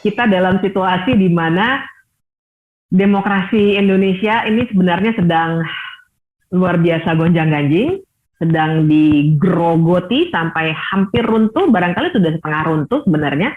kita dalam situasi di mana demokrasi Indonesia ini sebenarnya sedang luar biasa gonjang-ganjing, sedang digerogoti sampai hampir runtuh, barangkali sudah setengah runtuh sebenarnya.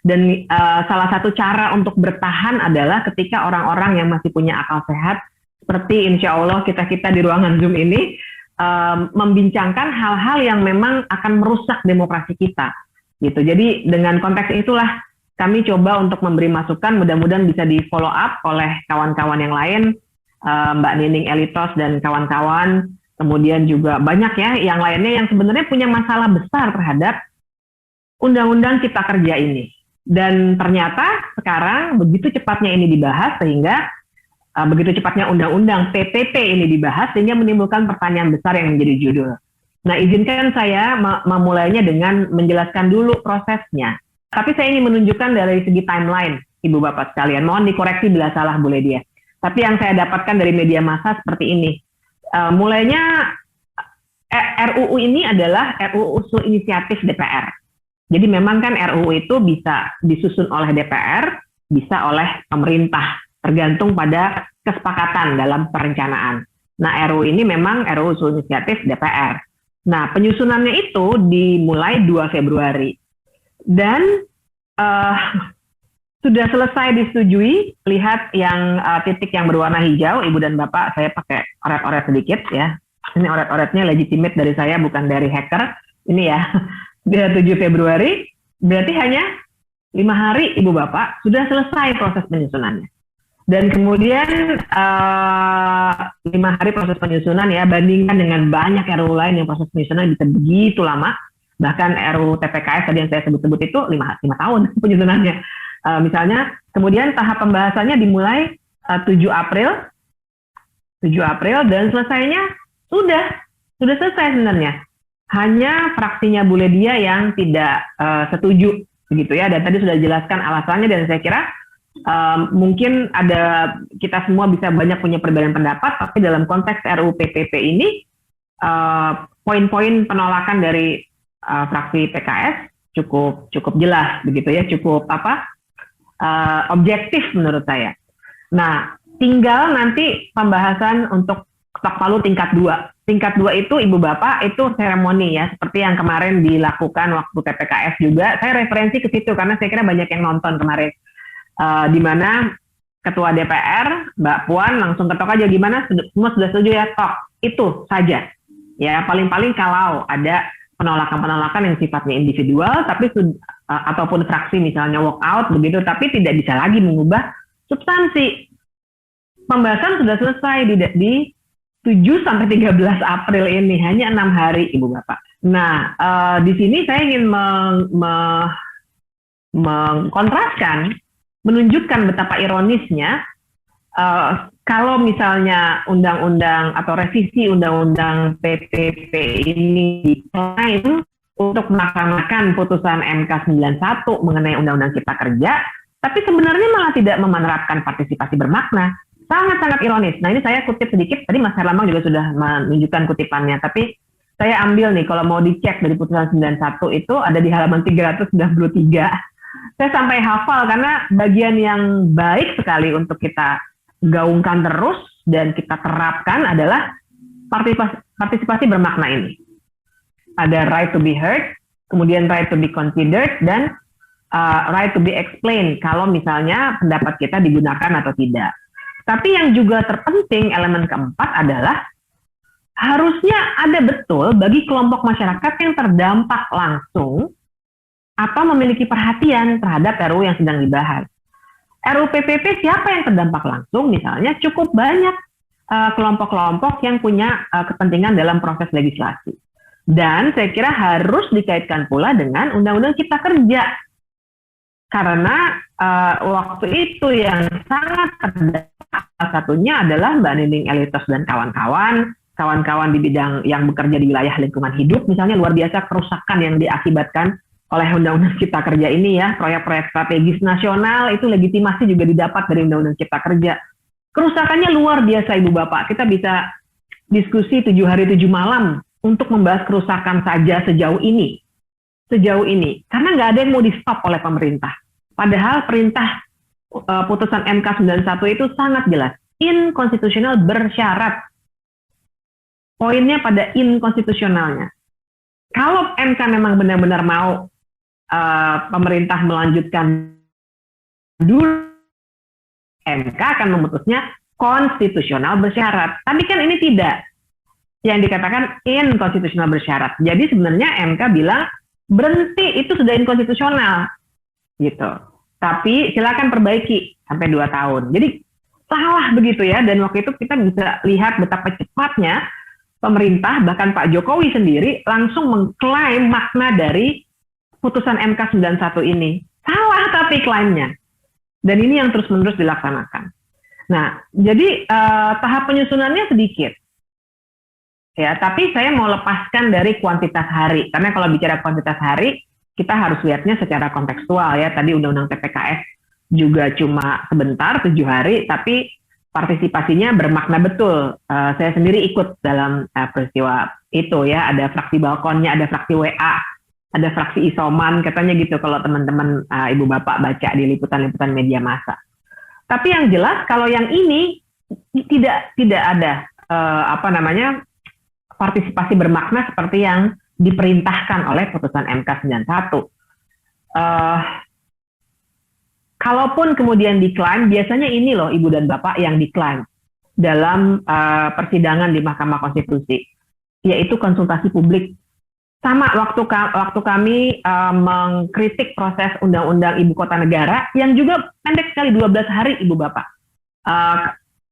Dan salah satu cara untuk bertahan adalah ketika orang-orang yang masih punya akal sehat, seperti insya Allah kita di ruangan Zoom ini, membincangkan hal-hal yang memang akan merusak demokrasi kita. Gitu. Jadi dengan konteks itulah kami coba untuk memberi masukan, mudah-mudahan bisa di follow up oleh kawan-kawan yang lain, Mbak Nining Elitos dan kawan-kawan, kemudian juga banyak ya yang lainnya yang sebenarnya punya masalah besar terhadap undang-undang cipta kerja ini. Dan ternyata sekarang begitu cepatnya ini dibahas sehingga begitu cepatnya undang-undang PPP ini dibahas sehingga menimbulkan pertanyaan besar yang menjadi judul. Nah, izinkan saya memulainya dengan menjelaskan dulu prosesnya. Tapi saya ingin menunjukkan dari segi timeline, Ibu Bapak sekalian. Mohon dikoreksi bila salah Bu Ledia. Tapi yang saya dapatkan dari media massa seperti ini. Mulainya RUU ini adalah RUU usul inisiatif DPR. Jadi memang kan RUU itu bisa disusun oleh DPR, bisa oleh pemerintah, tergantung pada kesepakatan dalam perencanaan. Nah, RUU ini memang RUU usul inisiatif DPR. Nah, penyusunannya itu dimulai 2 Februari. Dan sudah selesai disetujui, lihat yang titik yang berwarna hijau, Ibu dan Bapak, saya pakai oret-oret sedikit ya. Ini oret-oretnya legitimate dari saya, bukan dari hacker. Ini ya. Dia 7 Februari, berarti hanya 5 hari Ibu Bapak sudah selesai proses penyusunannya. Dan kemudian 5 hari proses penyusunan ya, bandingkan dengan banyak RUU lain yang proses penyusunan bisa begitu lama. Bahkan RUU TPKS tadi yang saya sebut-sebut itu 5 tahun penyusunannya. Misalnya, kemudian tahap pembahasannya dimulai 7 April dan selesainya sudah selesai sebenarnya. Hanya fraksinya Bu Ledia yang tidak setuju begitu ya, dan tadi sudah dijelaskan alasannya, dan saya kira mungkin ada, kita semua bisa banyak punya perbedaan pendapat, tapi dalam konteks RUU PPP ini poin-poin penolakan dari fraksi PKS cukup jelas begitu ya, cukup objektif menurut saya. Nah, tinggal nanti pembahasan untuk ketok palu tingkat 2. Tingkat 2 itu Ibu Bapak itu seremoni ya, seperti yang kemarin dilakukan waktu TPKS juga. Saya referensi ke situ karena saya kira banyak yang nonton kemarin. Di mana Ketua DPR, Mbak Puan langsung ketok aja, gimana semua sudah setuju ya, tok. Itu saja. Ya, paling-paling kalau ada penolakan-penolakan yang sifatnya individual, tapi ataupun fraksi misalnya walk out begitu, tapi tidak bisa lagi mengubah substansi. Pembahasan sudah selesai di 7 sampai 13 April ini, hanya 6 hari Ibu Bapak. Nah, di sini saya ingin mengkontraskan, menunjukkan betapa ironisnya kalau misalnya undang-undang atau revisi undang-undang PPP ini diklaim untuk melaksanakan putusan MK 91 mengenai undang-undang cipta kerja, tapi sebenarnya malah tidak menerapkan partisipasi bermakna. Sangat-sangat ironis. Nah, ini saya kutip sedikit, tadi Mas Herlambang juga sudah menunjukkan kutipannya, tapi saya ambil nih, kalau mau dicek dari putusan 91 itu ada di halaman 393. Saya sampai hafal karena bagian yang baik sekali untuk kita gaungkan terus dan kita terapkan adalah partisipasi bermakna ini. Ada right to be heard, kemudian right to be considered, dan right to be explained kalau misalnya pendapat kita digunakan atau tidak. Tapi yang juga terpenting, elemen keempat adalah harusnya ada betul bagi kelompok masyarakat yang terdampak langsung atau memiliki perhatian terhadap RUU yang sedang dibahas. RUU PPP siapa yang terdampak langsung? Misalnya cukup banyak kelompok-kelompok yang punya kepentingan dalam proses legislasi. Dan saya kira harus dikaitkan pula dengan Undang-Undang Cipta Kerja. Karena waktu itu yang sangat terdampak, salah satunya adalah Mbak Nining Elitos dan kawan-kawan di bidang yang bekerja di wilayah lingkungan hidup, misalnya luar biasa kerusakan yang diakibatkan oleh Undang-Undang Cipta Kerja ini ya, proyek-proyek strategis nasional itu legitimasi juga didapat dari Undang-Undang Cipta Kerja. Kerusakannya luar biasa Ibu Bapak, kita bisa diskusi 7 hari 7 malam untuk membahas kerusakan saja sejauh ini, karena nggak ada yang mau di-stop oleh pemerintah. Padahal perintah putusan MK 91 itu sangat jelas, inkonstitusional bersyarat. Poinnya pada inkonstitusionalnya. Kalau MK memang benar-benar mau pemerintah melanjutkan dulu, MK akan memutusnya konstitusional bersyarat. Tapi kan ini tidak. Yang dikatakan inkonstitusional bersyarat. Jadi sebenarnya MK bilang berhenti, itu sudah inkonstitusional. Gitu. Tapi silakan perbaiki sampai 2 tahun. Jadi salah begitu ya. Dan waktu itu kita bisa lihat betapa cepatnya pemerintah, bahkan Pak Jokowi sendiri langsung mengklaim makna dari putusan MK 91 ini. Salah tapi klaimnya. Dan ini yang terus-menerus dilaksanakan. Nah, jadi tahap penyusunannya sedikit. Ya, tapi saya mau lepaskan dari kuantitas hari. Karena kalau bicara kuantitas hari, kita harus lihatnya secara kontekstual ya. Tadi Undang-Undang TPKS juga cuma sebentar, 7 hari, tapi partisipasinya bermakna betul. Saya sendiri ikut dalam peristiwa itu ya. Ada fraksi balkonnya, ada fraksi WA, ada fraksi isoman, katanya gitu kalau teman-teman ibu bapak baca di liputan-liputan media massa. Tapi yang jelas kalau yang ini tidak ada partisipasi bermakna seperti yang diperintahkan oleh putusan MK 91. Kalaupun kemudian diklaim, biasanya ini loh Ibu dan Bapak yang diklaim dalam persidangan di Mahkamah Konstitusi, yaitu konsultasi publik. Sama waktu kami mengkritik proses Undang-Undang Ibu Kota Negara, yang juga pendek sekali 12 hari Ibu Bapak.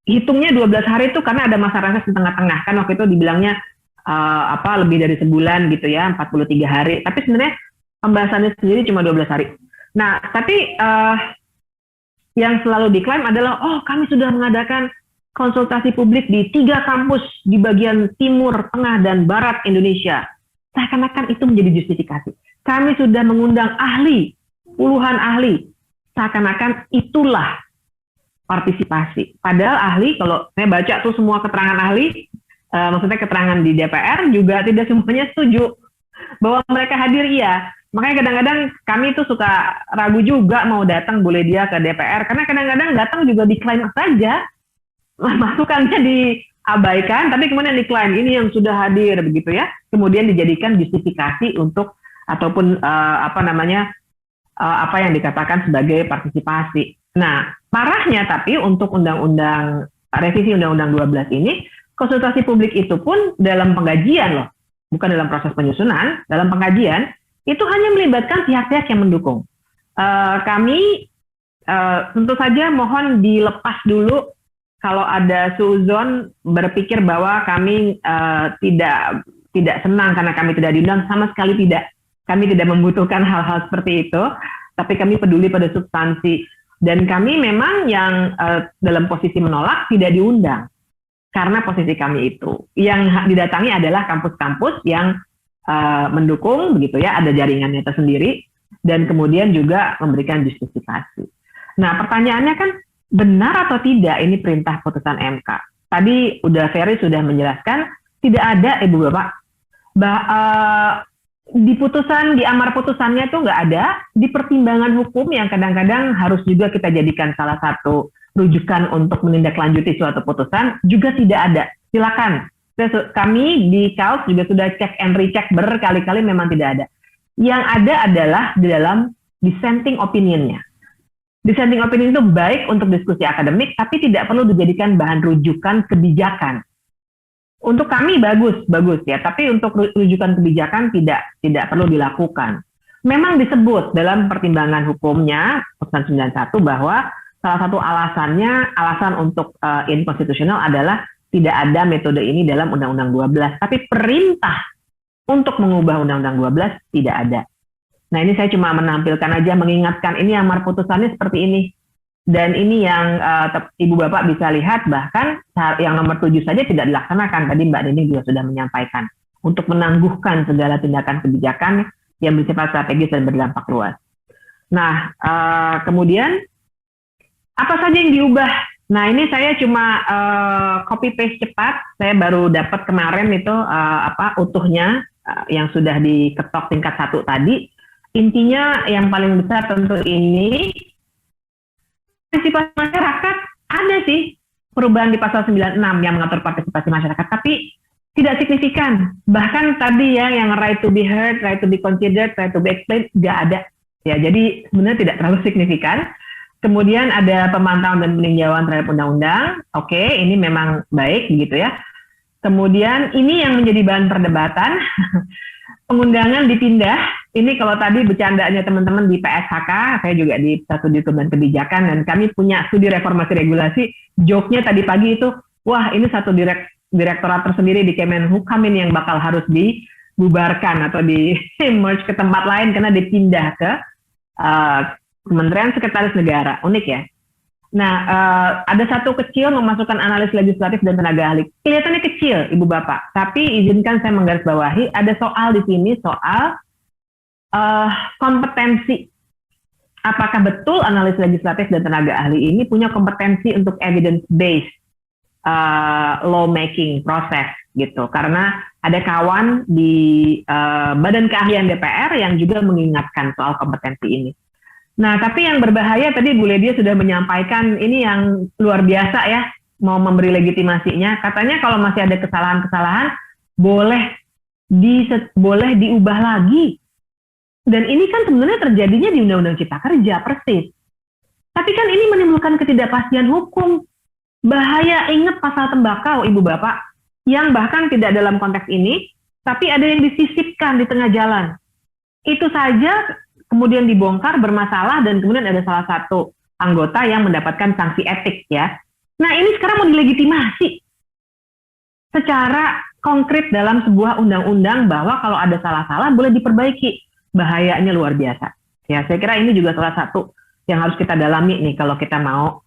Hitungnya 12 hari itu karena ada masa reses di tengah-tengah, kan waktu itu dibilangnya lebih dari sebulan gitu ya, 43 hari. Tapi sebenarnya pembahasannya sendiri cuma 12 hari. Nah, tapi yang selalu diklaim adalah, kami sudah mengadakan konsultasi publik di 3 kampus di bagian timur, tengah, dan barat Indonesia. Seakan-akan itu menjadi justifikasi. Kami sudah mengundang ahli, puluhan ahli. Seakan-akan itulah partisipasi. Padahal ahli, kalau saya baca tuh semua keterangan ahli, maksudnya keterangan di DPR juga tidak semuanya setuju bahwa mereka hadir, iya. Makanya kadang-kadang kami tuh suka ragu juga mau datang boleh dia ke DPR, karena kadang-kadang datang juga diklaim saja, masukannya diabaikan, tapi kemudian diklaim ini yang sudah hadir begitu ya, kemudian dijadikan justifikasi untuk ataupun apa yang dikatakan sebagai partisipasi. Nah, parahnya tapi untuk revisi Undang-Undang 12 ini, konsultasi publik itu pun dalam pengkajian loh, bukan dalam proses penyusunan, dalam pengkajian itu hanya melibatkan pihak-pihak yang mendukung. Kami tentu saja mohon dilepas dulu kalau ada suuzon berpikir bahwa kami tidak senang karena kami tidak diundang, sama sekali tidak. Kami tidak membutuhkan hal-hal seperti itu, tapi kami peduli pada substansi. Dan kami memang yang dalam posisi menolak tidak diundang. Karena posisi kami itu. Yang didatangi adalah kampus-kampus yang mendukung, begitu ya, ada jaringannya tersendiri, dan kemudian juga memberikan justifikasi. Nah, pertanyaannya kan, benar atau tidak ini perintah putusan MK? Tadi Ferry sudah menjelaskan, tidak ada, Ibu Bapak. Di amar putusannya itu nggak ada, di pertimbangan hukum yang kadang-kadang harus juga kita jadikan salah satu rujukan untuk menindaklanjuti suatu putusan, juga tidak ada. Silakan. Kami di KAUS juga sudah cek and recheck berkali-kali, memang tidak ada. Yang ada adalah di dalam dissenting opinion-nya. Dissenting opinion itu baik untuk diskusi akademik, tapi tidak perlu dijadikan bahan rujukan kebijakan. Untuk kami bagus ya, tapi untuk rujukan kebijakan tidak perlu dilakukan. Memang disebut dalam pertimbangan hukumnya putusan 91 bahwa salah satu alasan untuk inkonstitusional adalah tidak ada metode ini dalam Undang-Undang 12, tapi perintah untuk mengubah Undang-Undang 12 tidak ada. Nah, ini saya cuma menampilkan aja, mengingatkan ini amar putusannya seperti ini. Dan ini yang Ibu Bapak bisa lihat, bahkan yang nomor 7 saja tidak dilaksanakan. Tadi Mbak Nining juga sudah menyampaikan, untuk menangguhkan segala tindakan kebijakan yang bersifat strategis dan berdampak luas. Nah, kemudian apa saja yang diubah? Nah, ini saya cuma copy paste cepat. Saya baru dapat kemarin itu utuhnya yang sudah diketok tingkat 1 tadi. intinya yang paling besar tentu ini partisipasi masyarakat. Ada sih perubahan di pasal 96 yang mengatur partisipasi masyarakat, tapi tidak signifikan. Bahkan tadi ya yang right to be heard, right to be considered, right to be explained, nggak ada. Ya, jadi sebenarnya tidak terlalu signifikan. Kemudian ada pemantauan dan peninjauan terhadap undang-undang. Oke, ini memang baik gitu ya. Kemudian ini yang menjadi bahan perdebatan. Pengundangan dipindah. Ini kalau tadi bercandanya teman-teman di PSHK, saya juga di Studi Hukum dan Kebijakan, dan kami punya studi reformasi regulasi. Joke-nya tadi pagi itu, wah ini satu direktorat tersendiri di Kemenhukam ini yang bakal harus dibubarkan atau di merge ke tempat lain karena dipindah ke Kementerian Sekretaris Negara. Unik ya. Nah, ada satu kecil memasukkan analis legislatif dan tenaga ahli. Kelihatannya kecil, Ibu Bapak. Tapi izinkan saya menggarisbawahi, ada soal di sini, soal kompetensi. Apakah betul analis legislatif dan tenaga ahli ini punya kompetensi untuk evidence-based lawmaking proses gitu? Karena ada kawan di Badan Keahlian DPR yang juga mengingatkan soal kompetensi ini. Nah, tapi yang berbahaya tadi Bu Ledia sudah menyampaikan ini yang luar biasa ya, mau memberi legitimasinya. Katanya kalau masih ada kesalahan-kesalahan boleh diubah lagi. Dan ini kan sebenarnya terjadinya di Undang-Undang Cipta Kerja persis. Tapi kan ini menimbulkan ketidakpastian hukum. Bahaya, ingat pasal tembakau Ibu Bapak, yang bahkan tidak dalam konteks ini, tapi ada yang disisipkan di tengah jalan. Itu saja kemudian dibongkar bermasalah dan kemudian ada salah satu anggota yang mendapatkan sanksi etik ya. Nah ini sekarang mau dilegitimasi secara konkret dalam sebuah undang-undang bahwa kalau ada salah-salah boleh diperbaiki. Bahayanya luar biasa. Ya saya kira ini juga salah satu yang harus kita dalami nih kalau kita mau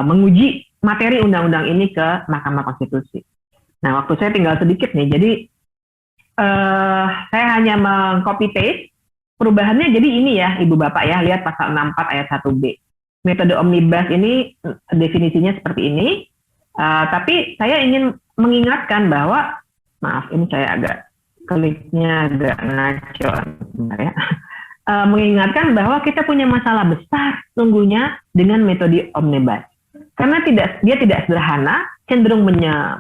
menguji materi undang-undang ini ke Mahkamah Konstitusi. Nah waktu saya tinggal sedikit nih, jadi saya hanya meng-copy paste. Perubahannya jadi ini ya Ibu Bapak ya, lihat pasal 64 ayat 1B. Metode omnibus ini definisinya seperti ini, tapi saya ingin mengingatkan bahwa, maaf ini saya agak kliknya agak ngaco ya. Mengingatkan bahwa kita punya masalah besar sungguhnya dengan metode omnibus. Karena dia tidak sederhana, cenderung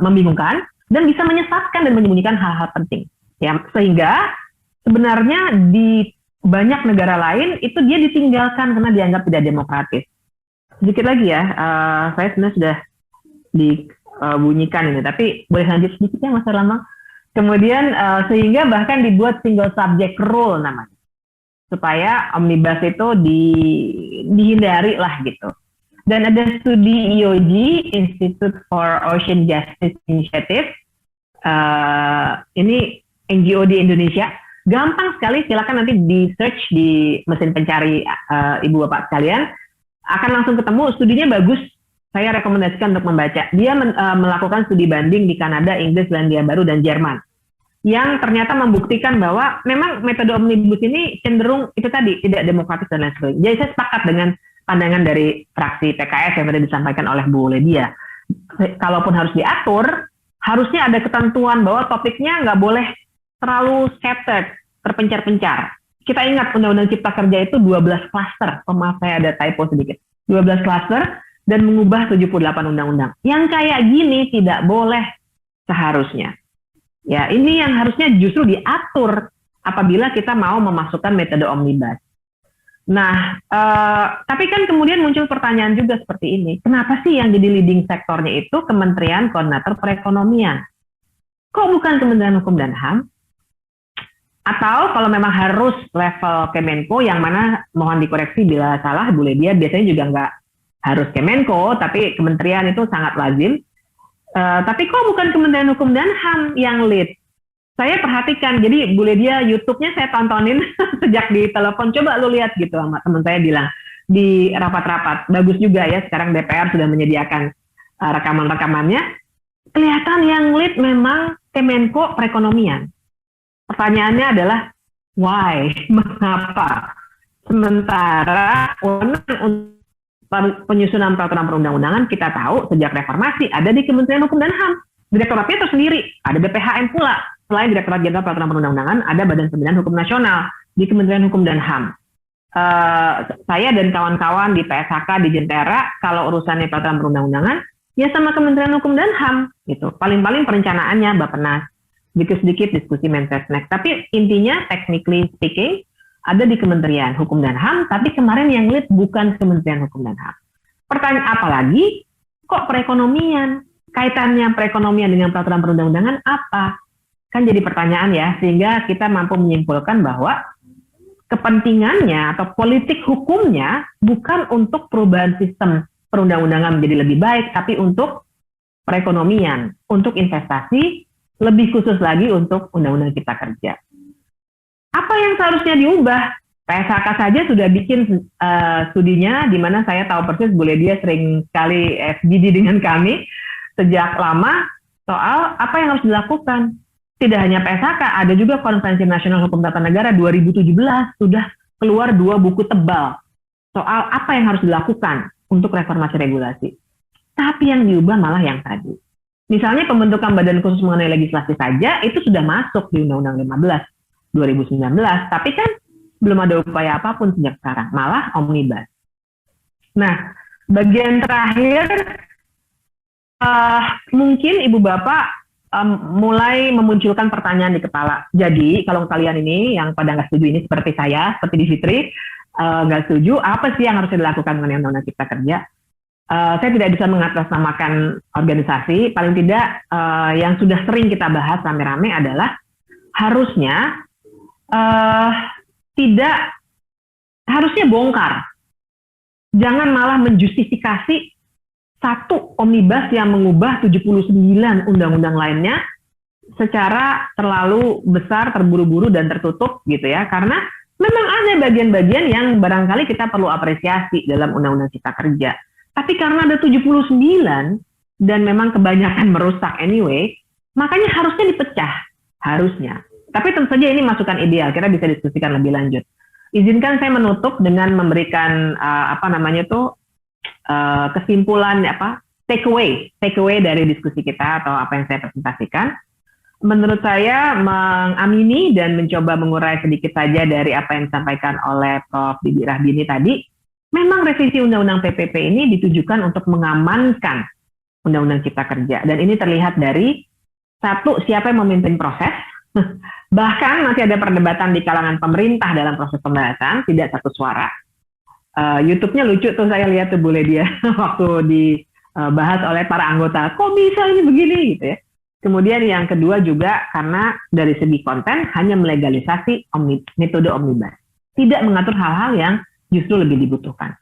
membingungkan, dan bisa menyesatkan dan menyembunyikan hal-hal penting. Ya, sehingga sebenarnya di banyak negara lain itu dia ditinggalkan karena dianggap tidak demokratis. Sedikit lagi ya, saya sebenarnya sudah dibunyikan ini, tapi boleh lanjut sedikit ya Mas Erlambang. Kemudian sehingga bahkan dibuat single subject rule namanya, supaya omnibus itu dihindari lah gitu. Dan ada studi IOG, Institute for Ocean Justice Initiative, ini NGO di Indonesia. Gampang sekali, silakan nanti di search di mesin pencari Ibu Bapak sekalian, akan langsung ketemu. Studinya bagus, saya rekomendasikan untuk membaca. Dia melakukan studi banding di Kanada, Inggris, Selandia Baru, dan Jerman, yang ternyata membuktikan bahwa memang metode omnibus ini cenderung itu tadi tidak demokratis dan lain sebagainya. Jadi saya sepakat dengan pandangan dari fraksi PKS yang tadi disampaikan oleh Bu Ledia. Kalaupun harus diatur, harusnya ada ketentuan bahwa topiknya nggak boleh terlalu scattered, terpencar-pencar. Kita ingat Undang-Undang Cipta Kerja itu 12 klaster, maaf saya ada typo sedikit, 12 klaster dan mengubah 78 undang-undang. Yang kayak gini tidak boleh seharusnya. Ya, ini yang harusnya justru diatur apabila kita mau memasukkan metode omnibus. Nah, tapi kan kemudian muncul pertanyaan juga seperti ini. Kenapa sih yang jadi leading sektornya itu Kementerian Koordinator Perekonomian? Kok bukan Kementerian Hukum dan HAM? Atau kalau memang harus level Kemenko, yang mana mohon dikoreksi bila salah Bu Ledia, biasanya juga nggak harus Kemenko, tapi kementerian itu sangat lazim. Tapi kok bukan Kementerian Hukum dan HAM yang lead? Saya perhatikan, jadi Bu Ledia YouTube-nya saya tontonin sejak di telepon, coba lu lihat gitu sama teman saya bilang di rapat-rapat. Bagus juga ya, sekarang DPR sudah menyediakan rekaman-rekamannya. Kelihatan yang lead memang Kemenko Perekonomian. Pertanyaannya adalah why? Mengapa? Sementara penyusunan peraturan perundang-undangan kita tahu sejak reformasi ada di Kementerian Hukum dan HAM. Direktoratnya tersendiri, ada BPHN pula. Selain Direktorat Jenderal Peraturan Perundang-undangan, ada Badan Pembinaan Hukum Nasional. di Kementerian Hukum dan HAM. Saya dan kawan-kawan di PSHK, di Jentera, kalau urusannya peraturan perundang-undangan, ya sama Kementerian Hukum dan HAM, gitu. Paling-paling perencanaannya Bappenas, sedikit-sedikit diskusi Mensesnek. Tapi intinya, technically speaking, ada di Kementerian Hukum dan HAM, tapi kemarin yang lead bukan Kementerian Hukum dan HAM. Pertanyaan apalagi, kok perekonomian? Kaitannya perekonomian dengan peraturan perundang-undangan apa? Kan jadi pertanyaan ya, sehingga kita mampu menyimpulkan bahwa kepentingannya atau politik hukumnya bukan untuk perubahan sistem perundang-undangan menjadi lebih baik, tapi untuk perekonomian, untuk investasi, lebih khusus lagi untuk Undang-Undang Cipta Kerja. Apa yang seharusnya diubah? PSHK saja sudah bikin studinya, di mana saya tahu persis Bu Ledia sering sekali FGD dengan kami, sejak lama soal apa yang harus dilakukan. Tidak hanya PSHK, ada juga Konvensi Nasional Hukum Tata Negara 2017 sudah keluar 2 buku tebal soal apa yang harus dilakukan untuk reformasi regulasi. Tapi yang diubah malah yang tadi. Misalnya pembentukan badan khusus mengenai legislasi saja itu sudah masuk di Undang-Undang 15 2019, tapi kan belum ada upaya apapun sejak sekarang, malah omnibus. Nah, bagian terakhir mungkin Ibu Bapak mulai memunculkan pertanyaan di kepala. Jadi kalau kalian ini yang pada nggak setuju ini seperti saya, seperti di Fitri, nggak setuju, apa sih yang harus dilakukan mengenai Undang-Undang Cipta Kerja? Saya tidak bisa mengatasnamakan organisasi, paling tidak yang sudah sering kita bahas rame-rame adalah harusnya harusnya bongkar. Jangan malah menjustifikasi satu omnibus yang mengubah 79 undang-undang lainnya secara terlalu besar, terburu-buru, dan tertutup gitu ya. Karena memang ada bagian-bagian yang barangkali kita perlu apresiasi dalam Undang-Undang Cipta Kerja. Tapi karena ada 79 dan memang kebanyakan merusak anyway, makanya harusnya dipecah. Harusnya. Tapi tentu saja ini masukan ideal, kita bisa diskusikan lebih lanjut. Izinkan saya menutup dengan memberikan kesimpulan takeaway dari diskusi kita atau apa yang saya presentasikan. Menurut saya mengamini dan mencoba mengurai sedikit saja dari apa yang disampaikan oleh Prof. Bibi Rahbini tadi. Memang revisi Undang-Undang PPP ini ditujukan untuk mengamankan Undang-Undang Cipta Kerja, dan ini terlihat dari satu, siapa yang memimpin proses. Bahkan masih ada perdebatan di kalangan pemerintah dalam proses pembahasan, tidak satu suara. YouTube-nya lucu tuh, saya lihat tuh Bu Ledia waktu dibahas oleh para anggota, kok bisa ini begini gitu ya. Kemudian yang kedua juga karena dari segi konten hanya melegalisasi metode omnibus, tidak mengatur hal-hal yang justru lebih dibutuhkan.